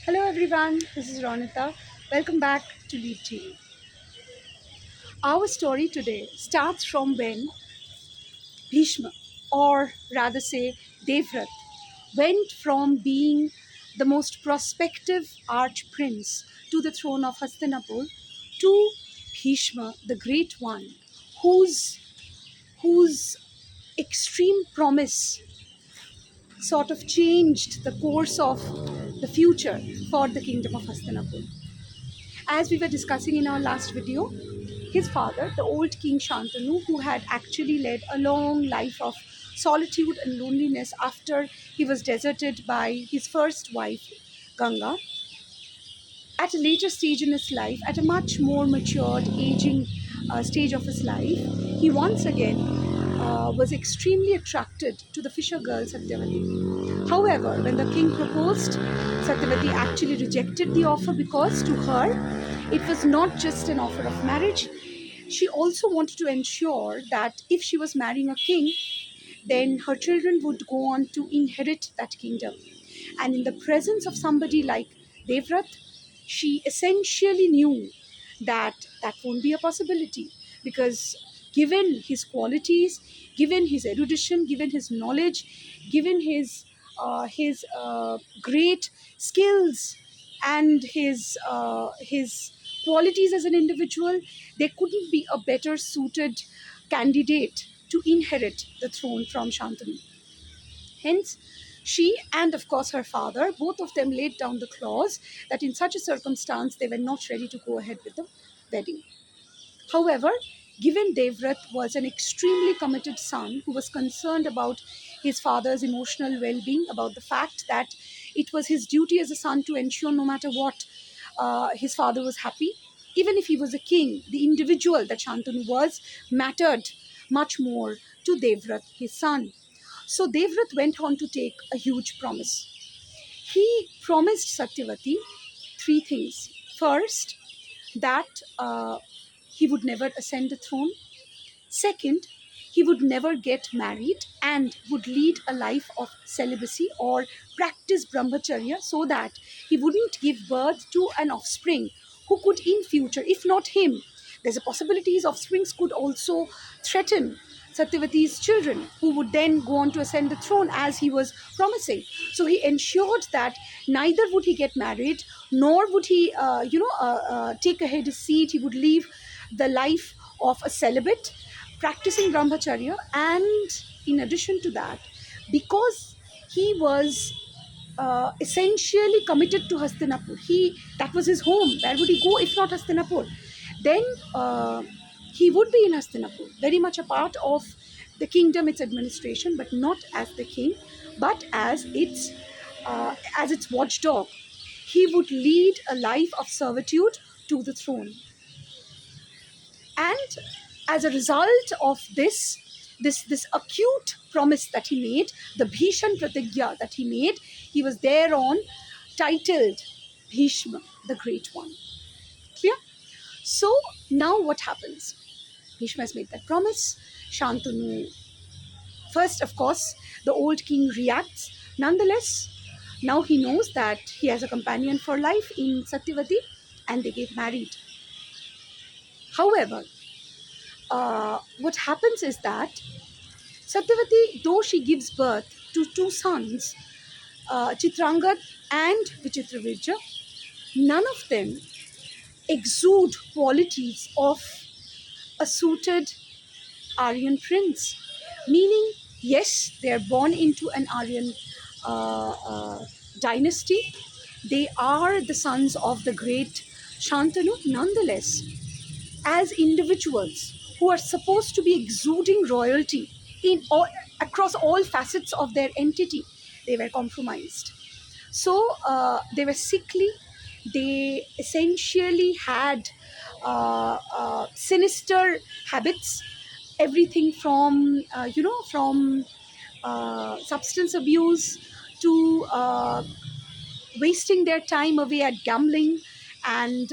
Hello everyone, this is Ronita. Welcome back to Lead TV. Our story today starts from when Bhishma, or rather say Devrat, went from being the most prospective arch prince to the throne of Hastinapur to Bhishma, the great one, whose whose extreme promise sort of changed the course of the future for the kingdom of Hastinapur. As we were discussing in our last video, his father, the old King Shantanu, who had actually led a long life of solitude and loneliness after he was deserted by his first wife, Ganga, at a later stage in his life, at a much more matured, aging stage of his life, he once again was extremely attracted to the fisher girl Satyavati. However, when the king proposed, Satyavati actually rejected the offer because to her it was not just an offer of marriage. She also wanted to ensure that if she was marrying a king, then her children would go on to inherit that kingdom. And in the presence of somebody like Devrat, she essentially knew that that won't be a possibility because given his qualities, given his erudition, given his knowledge, given his great skills and his qualities as an individual, there couldn't be a better suited candidate to inherit the throne from Shantanu. Hence, she and of course her father, both of them laid down the clause that in such a circumstance they were not ready to go ahead with the wedding. However, given Devrat was an extremely committed son who was concerned about his father's emotional well being, about the fact that it was his duty as a son to ensure no matter what, his father was happy. Even if he was a king, the individual that Shantanu was mattered much more to Devrat, his son. So Devrat went on to take a huge promise. He promised Satyavati three things. First, that he would never ascend the throne. Second, he would never get married and would lead a life of celibacy or practice brahmacharya so that he wouldn't give birth to an offspring who could in future, if not him, there's a possibility his offsprings could also threaten Satyavati's children, who would then go on to ascend the throne as he was promising. So he ensured that neither would he get married, nor would he, take ahead his seat. He would leave the life of a celibate, practicing brahmacharya, and in addition to that, because he was essentially committed to Hastinapur. That was his home. Where would he go if not Hastinapur? Then he would be in Hastinapur, very much a part of the kingdom, its administration, but not as the king, but as its watchdog. He would lead a life of servitude to the throne. And as a result of this acute promise that he made, the Bhishan Pratigya that he made, he was thereon titled Bhishma, the Great One. Clear? So now what happens? Bhishma has made that promise. Shantanu, first, of course, the old king reacts. Nonetheless, now he knows that he has a companion for life in Satyavati and they get married. However, what happens is that Satyavati, though she gives birth to two sons, Chitrangad and Vichitravirja, none of them exude qualities of a suited Aryan prince. Meaning, yes, they are born into an Aryan dynasty. They are the sons of the great Shantanu. Nonetheless, as individuals who are supposed to be exuding royalty across all facets of their entity, they were compromised. So they were sickly. They essentially had sinister habits, everything from substance abuse to wasting their time away at gambling and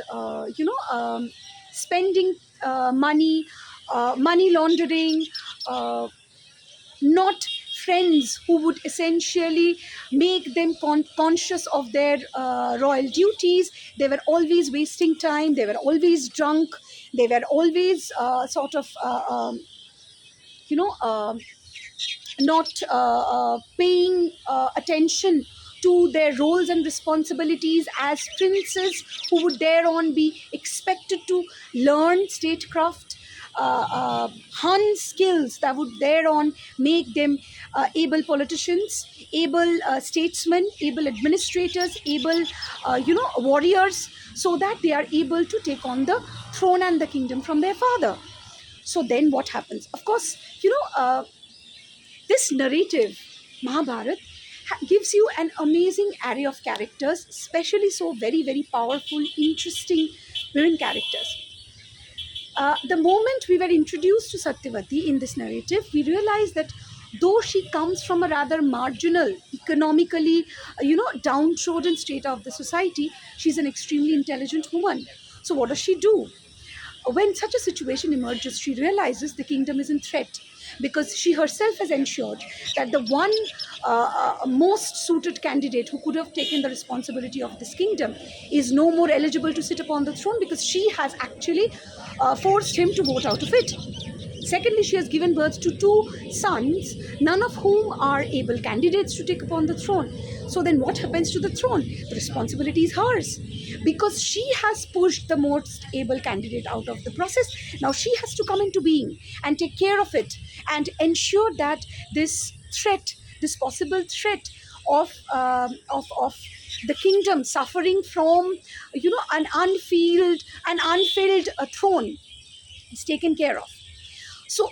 spending money laundering, not friends who would essentially make them conscious of their royal duties. They were always wasting time, they were always drunk, they were always sort of you know not paying attention to their roles and responsibilities as princes, who would thereon be expected to learn statecraft, hun skills that would thereon make them able politicians, able statesmen, able administrators, able warriors, so that they are able to take on the throne and the kingdom from their father. So then what happens? Of course, this narrative, Mahabharata, gives you an amazing array of characters, especially so very, very powerful, interesting women characters. The moment we were introduced to Satyavati in this narrative, we realized that though she comes from a rather marginal, economically, downtrodden strata of the society, she's an extremely intelligent woman. So what does she do? When such a situation emerges, she realizes the kingdom is in threat, because she herself has ensured that the one most suited candidate who could have taken the responsibility of this kingdom is no more eligible to sit upon the throne, because she has actually forced him to vote out of it. Secondly, she has given birth to two sons, none of whom are able candidates to take upon the throne. So then what happens to the throne? The responsibility is hers, because she has pushed the most able candidate out of the process. Now she has to come into being and take care of it and ensure that this threat, this possible threat of the kingdom suffering from an unfilled throne is taken care of. So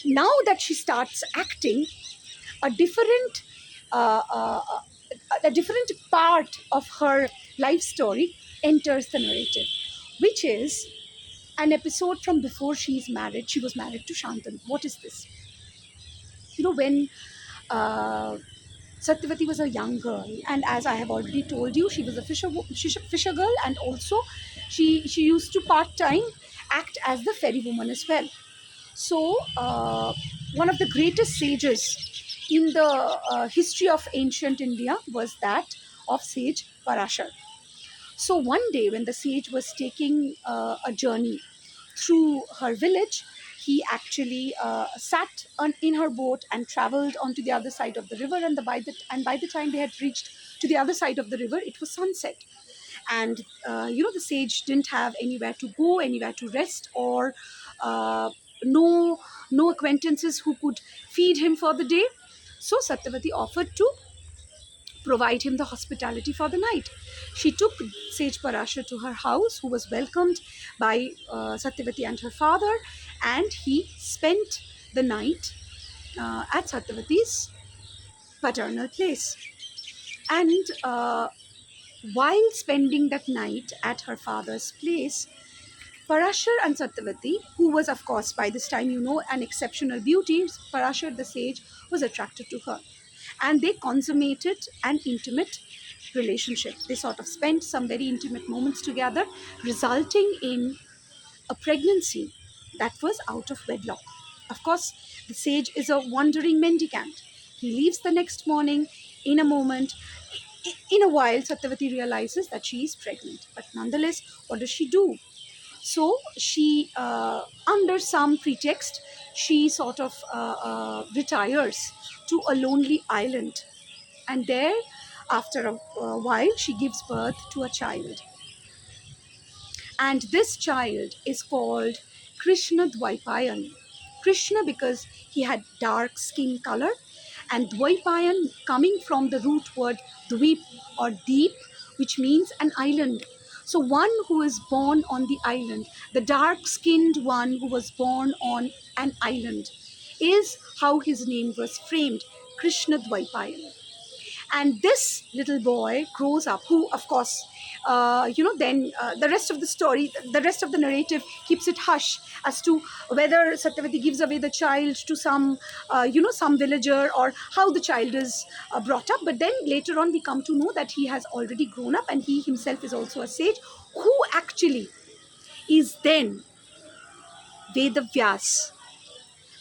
now that she starts acting, a different uh, uh, uh, a different part of her life story enters the narrative, which is an episode from before she's married. She was married to Shantanu. What is this? When uh, Satyavati was a young girl, and as I have already told you, she was a fisher girl, and also she used to part time act as the ferry woman as well. So, one of the greatest sages in the history of ancient India was that of sage Parashar. So, one day when the sage was taking a journey through her village, he actually sat in her boat and traveled onto the other side of the river. And by the time they had reached to the other side of the river, it was sunset. And the sage didn't have anywhere to go, anywhere to rest, or uh, no no acquaintances who could feed him for the day. So Satyavati offered to provide him the hospitality for the night. She took Sage Parashar to her house, who was welcomed by Satyavati and her father, and he spent the night at Satyavati's paternal place. And while spending that night at her father's place, Parashar and Satyavati, who was, of course, by this time, an exceptional beauty, Parashar the sage was attracted to her. And they consummated an intimate relationship. They sort of spent some very intimate moments together, resulting in a pregnancy that was out of wedlock. Of course, the sage is a wandering mendicant. He leaves the next morning. In a moment, in a while, Satyavati realizes that she is pregnant. But nonetheless, what does she do? So she, under some pretext, she sort of retires to a lonely island. And there, after a while, she gives birth to a child. And this child is called Krishna Dvaipayan. Krishna because he had dark skin color, and Dvaipayan coming from the root word Dvip or deep, which means an island. So one who is born on the island, the dark skinned one who was born on an island, is how his name was framed, Krishna Dvaipayan. And this little boy grows up, who of course then the rest of the story, the rest of the narrative keeps it hush as to whether Satyavati gives away the child to some villager, or how the child is brought up. But then later on we come to know that he has already grown up, and he himself is also a sage, who actually is then Vedavyas,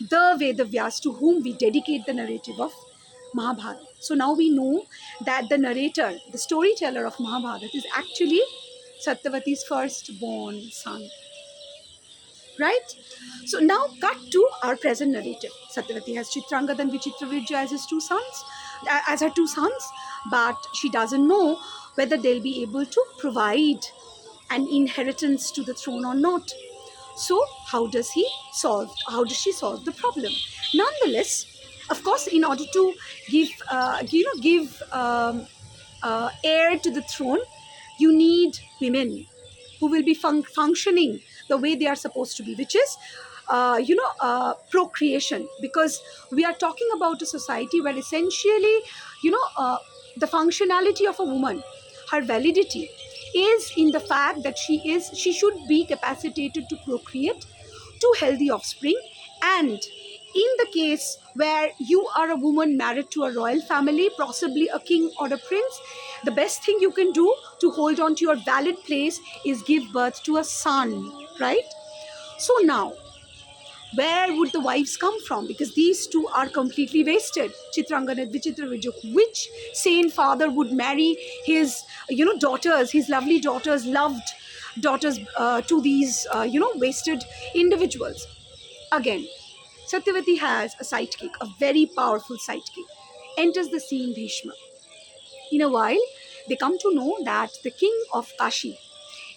the Vedavyas to whom we dedicate the narrative of Mahabharata. So now we know that the narrator, the storyteller of Mahabharata, is actually Satyavati's firstborn son. Right? So now cut to our present narrative. Satyavati has Chitrangada and Vichitravirja as his two sons, as her two sons, but she doesn't know whether they'll be able to provide an inheritance to the throne or not. So how does she solve the problem? Nonetheless, of course, in order to give heir to the throne, you need women who will be functioning the way they are supposed to be, which is procreation, because we are talking about a society where essentially the functionality of a woman, her validity, is in the fact that she should be capacitated to procreate two healthy offspring. And in the case where you are a woman married to a royal family, possibly a king or a prince, the best thing you can do to hold on to your valid place is give birth to a son, right? So now, where would the wives come from? Because these two are completely wasted. Chitrangana and Vichitravirja. Which sane father would marry his, daughters, his lovely daughters, loved daughters, to these, wasted individuals? Again, Satyavati has a sidekick, a very powerful sidekick. Enters the scene Bhishma. In a while, they come to know that the king of Kashi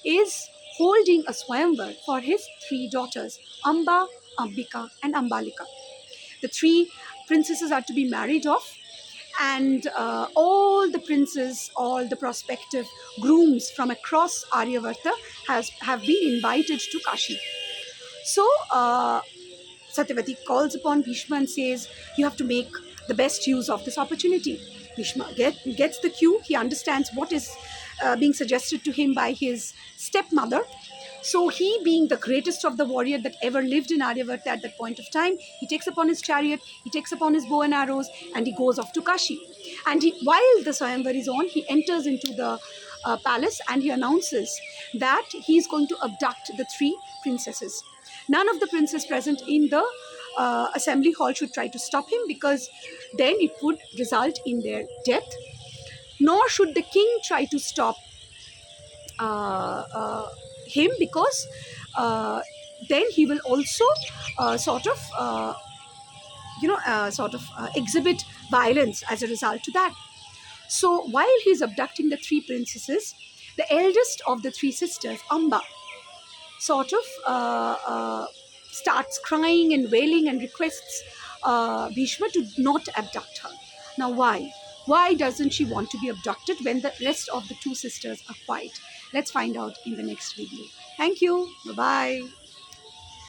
is holding a swayamvar for his three daughters, Amba, Ambika, and Ambalika. The three princesses are to be married off, and all the princes, all the prospective grooms from across Aryavarta have been invited to Kashi. So Satyavati calls upon Bhishma and says, "You have to make the best use of this opportunity." Bhishma gets the cue. He understands what is being suggested to him by his stepmother. So he, being the greatest of the warrior that ever lived in Aryavarta at that point of time, he takes upon his chariot, he takes upon his bow and arrows, and he goes off to Kashi. And while the Swayamvar is on, he enters into the palace and he announces that he is going to abduct the three princesses. None of the princes present in the assembly hall should try to stop him, because then it would result in their death. Nor should the king try to stop him, because uh, then he will also exhibit violence as a result to that. So while he's abducting the three princesses, the eldest of the three sisters, Amba, sort of starts crying and wailing and requests Bhishma to not abduct her. Now, why? Why doesn't she want to be abducted when the rest of the two sisters are quiet? Let's find out in the next video. Thank you. Bye bye.